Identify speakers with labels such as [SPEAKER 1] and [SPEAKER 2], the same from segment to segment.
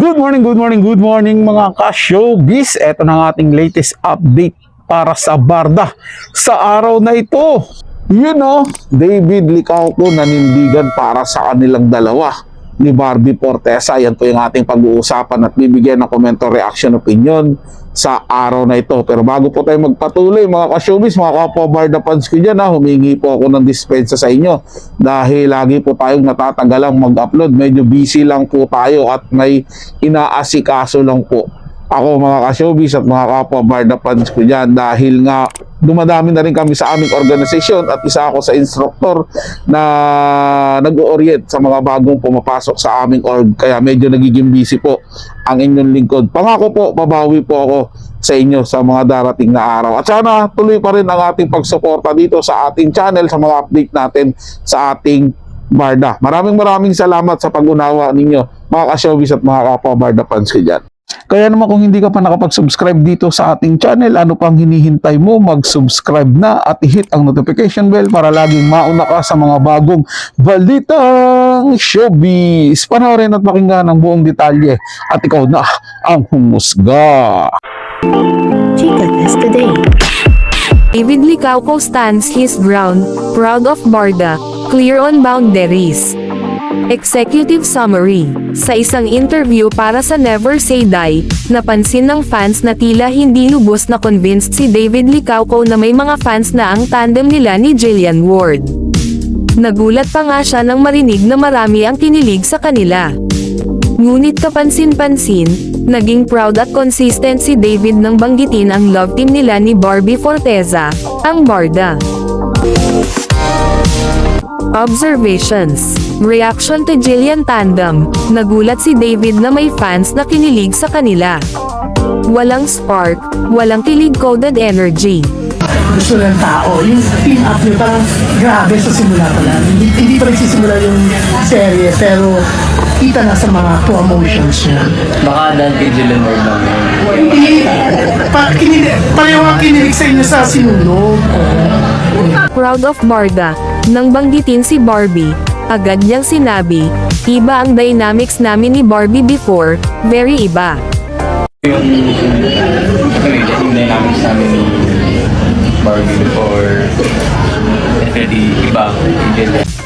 [SPEAKER 1] Good morning mga ka-showbiz. Ito na ang ating latest update para sa Barda sa araw na ito. David Licauco nanindigan para sa kanilang dalawa ni Barbie Fortesa. Yan po yung ating pag-uusapan at bibigyan ng komento, reaction, opinion sa araw na ito. Pero bago po tayo magpatuloy mga ka-showbiz, mga kapwa Barda fans ko dyan, humingi po ako ng dispensa sa inyo dahil lagi po tayong natatagalang mag-upload. Medyo busy lang po tayo at may inaasikaso lang po ako mga ka-showbiz at mga kapwa Barda fans ko dyan dahil nga dumadami na rin kami sa aming organisasyon at isa ako sa instructor na nag-orient sa mga bagong pumapasok sa aming org, kaya medyo nagiging busy po ang inyong lingkod. Pangako po, babawi po ako sa inyo sa mga darating na araw at sana tuloy pa rin ang ating pagsuporta dito sa ating channel, sa mga update natin sa ating Barda. Maraming salamat sa pag-unawa ninyo mga ka-showbiz at mga kapwa Barda fans ko dyan. Kaya naman kung hindi ka pa nakapag-subscribe dito sa ating channel, ano pang hinihintay mo? Mag-subscribe na at i-hit ang notification bell para laging mauna ka sa mga bagong balitang showbiz. Panoorin at pakinggan ang buong detalye at ikaw na ang humusga.
[SPEAKER 2] Chika Test Today.
[SPEAKER 3] David Licauco stands his ground, proud of Barda, clear on boundaries. Executive Summary. Sa isang interview para sa Never Say Die, napansin ng fans na tila hindi lubos na convinced si David Licauco na may mga fans na ang tandem nila ni Jillian Ward. Nagulat pa nga siya nang marinig na marami ang kinilig sa kanila. Ngunit kapansin-pansin, naging proud at consistent si David nang banggitin ang love team nila ni Barbie Fortesa, ang Barda. Observations. Reaction to Jillian tandem. Nagulat si David na may fans na kinilig sa kanila. Walang spark, walang kilig-coded energy.
[SPEAKER 4] Gusto ng tao, yung team up nyo parang grabe sa simula pa lang. Hindi pa nagsisimula yung serye, pero kita na sa mga true emotions niya.
[SPEAKER 5] Baka dahil kay Jillian Ward lang yun.
[SPEAKER 4] Pareho ang kinilig sa inyo sa sinulog.
[SPEAKER 3] Proud of Barda. Nang banggitin si Barbie, agad niyang sinabi, iba ang dynamics namin ni Barbie before, very iba.
[SPEAKER 5] Yung dynamics namin ni Barbie before, definitely iba.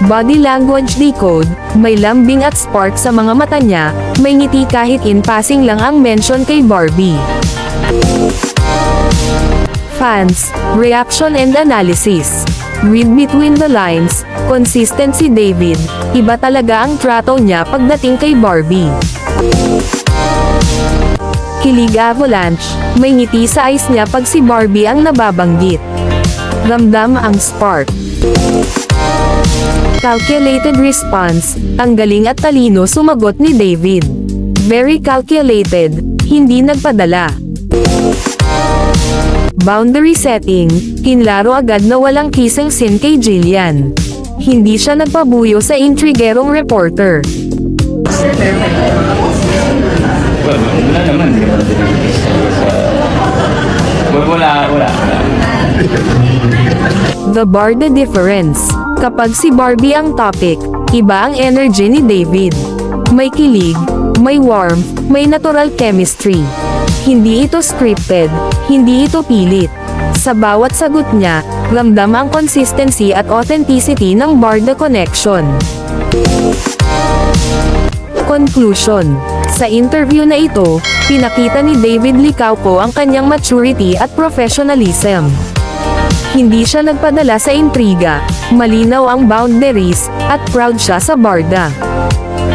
[SPEAKER 3] Body language decode, may lambing at spark sa mga mata niya, may ngiti kahit in passing lang ang mention kay Barbie. Fans, reaction and analysis. Read between the lines, consistent si David, iba talaga ang trato niya pagdating kay Barbie. Kilig avalanche, may ngiti sa eyes niya pag si Barbie ang nababanggit. Ramdam ang spark. Calculated response, ang galing at talino sumagot ni David. Very calculated, hindi nagpadala. Boundary setting, kinlaro agad na walang kissing scene kay Jillian. Hindi siya nagpabuyo sa intrigerong reporter.
[SPEAKER 5] Wala naman. Wala.
[SPEAKER 3] The Barda difference. Kapag si Barbie ang topic, iba ang energy ni David. May kilig, may warmth, may natural chemistry. Hindi ito scripted, hindi ito pilit. Sa bawat sagot niya, ramdam ang consistency at authenticity ng Barda connection. Conclusion. Sa interview na ito, pinakita ni David Licauco ang kanyang maturity at professionalism. Hindi siya nagpadala sa intriga, malinaw ang boundaries, at proud siya sa Barda.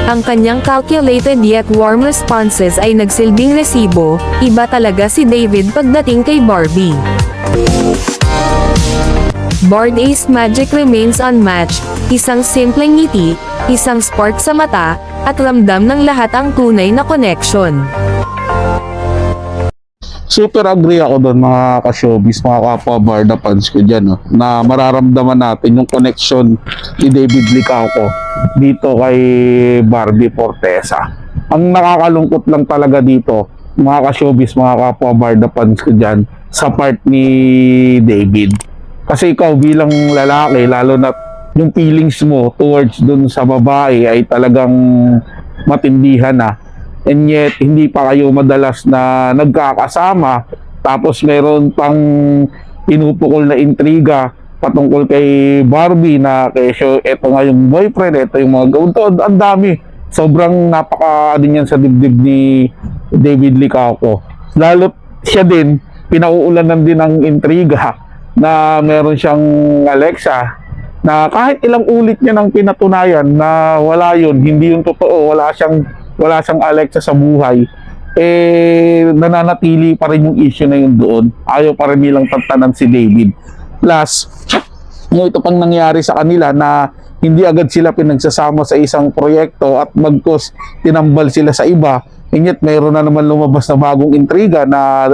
[SPEAKER 3] Ang kanyang calculated yet warm responses ay nagsilbing resibo, iba talaga si David pagdating kay Barbie. Barda's magic remains unmatched, isang simpleng ngiti, isang spark sa mata, at ramdam ng lahat ang tunay na connection.
[SPEAKER 1] Super agree ako doon mga ka-showbiz, mga kapwa Barda fans ko dyan, na mararamdaman natin yung connection ni David Licauco dito kay Barbie Fortesa. Ang nakakalungkot lang talaga dito, mga ka-showbiz, mga kapwa Barda fans ko dyan, sa part ni David. Kasi ikaw bilang lalaki, lalo na yung feelings mo towards dun sa babae ay talagang matindihan na. and yet hindi pa kayo madalas na nagkakasama, tapos meron pang pinupukol na intriga patungkol kay Barbie na kesyo eto nga yung boyfriend, eto yung mga gawin to, ang dami. Sobrang napaka ano yan sa dibdib ni David Licauco. Lalo siya din, pinauulanan din ng intriga na meron siyang Alexa na kahit ilang ulit niya nang pinatunayan na wala yun, hindi yung totoo, wala siyang Alexa sa buhay, nananatili pa rin yung issue na yun doon. Ayaw pa rin nilang tantanan si David. Plus, ito pang nangyari sa kanila na hindi agad sila pinagsasama sa isang proyekto at magkos tinambal sila sa iba. And yet, mayroon na naman lumabas na bagong intriga na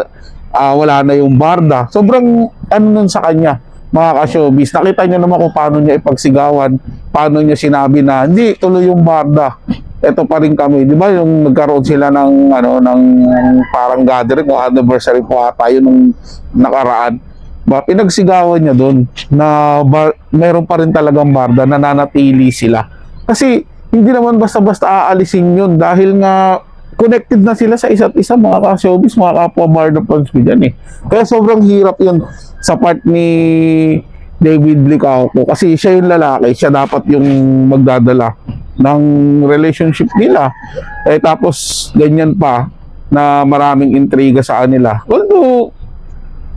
[SPEAKER 1] wala na yung Barda. Sobrang ano nun sa kanya, mga ka-showbiz. Nakita nyo naman kung paano niya ipagsigawan, paano niya sinabi na hindi tuloy yung Barda. Ito pa rin kami, di ba? Yung nagkaroon sila ng parang gathering o anniversary po ata yun nung nakaraan. Pinagsigawan niya doon na meron pa rin talagang Barda, nananatili sila. Kasi hindi naman basta-basta aalisin yun dahil nga connected na sila sa isa't isa, mga ka-showbiz, mga kapwa Barda fans ko dyan eh. Kaya sobrang hirap yun sa part ni David Licauco kasi siya yung lalaki, siya dapat yung magdadala ng relationship nila. Tapos ganyan pa na maraming intriga sa kanila. Although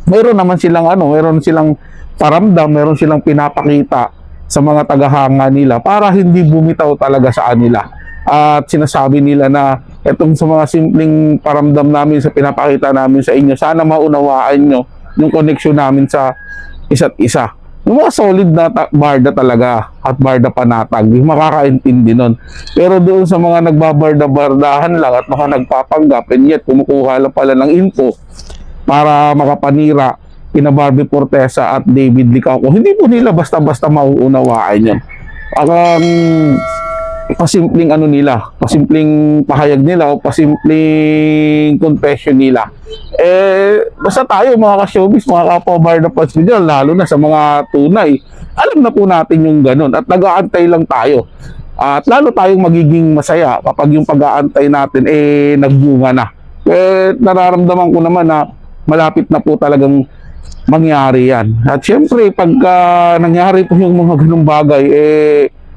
[SPEAKER 1] meron naman silang meron silang paramdam, meron silang pinapakita sa mga tagahanga nila para hindi bumitaw talaga sa kanila. At sinasabi nila na etong sa mga simpleng paramdam namin sa pinapakita namin sa inyo, sana maunawaan nyo yung connection namin sa isa't isa. Yung mga solid na Barda talaga at Barda panatag, yung makakaintindi nun. Pero doon sa mga nagbabarda-bardahan lang at mga nagpapanggap and yet kumukuha lang pala ng info para makapanira kina Barbie Fortesa at David Licauco, hindi po nila basta-basta mauunawaan yun. Pasimpleng pasimpleng pahayag nila o pasimpleng confession nila. Basta tayo mga ka-showbiz, mga kapwa Barda fans dyan, lalo na sa mga tunay, alam na po natin yung ganun at nag-aantay lang tayo. At lalo tayong magiging masaya kapag yung pag-aantay natin nagbunga na. Nararamdaman ko naman na malapit na po talagang mangyari yan. At syempre, pagka nangyari po yung mga ganung bagay,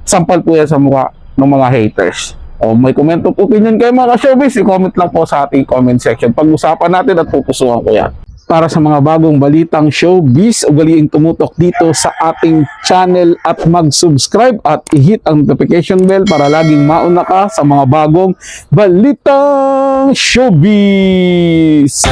[SPEAKER 1] sampal po yan sa mukha ng mga haters. O may comment of opinion kayo mga ka-showbiz, i-comment lang po sa ating comment section. Pag-usapan natin at pupusuhan ko yan. Para sa mga bagong balitang showbiz, ugaliing tumutok dito sa ating channel at mag-subscribe at i-hit ang notification bell para laging mauna ka sa mga bagong balitang showbiz.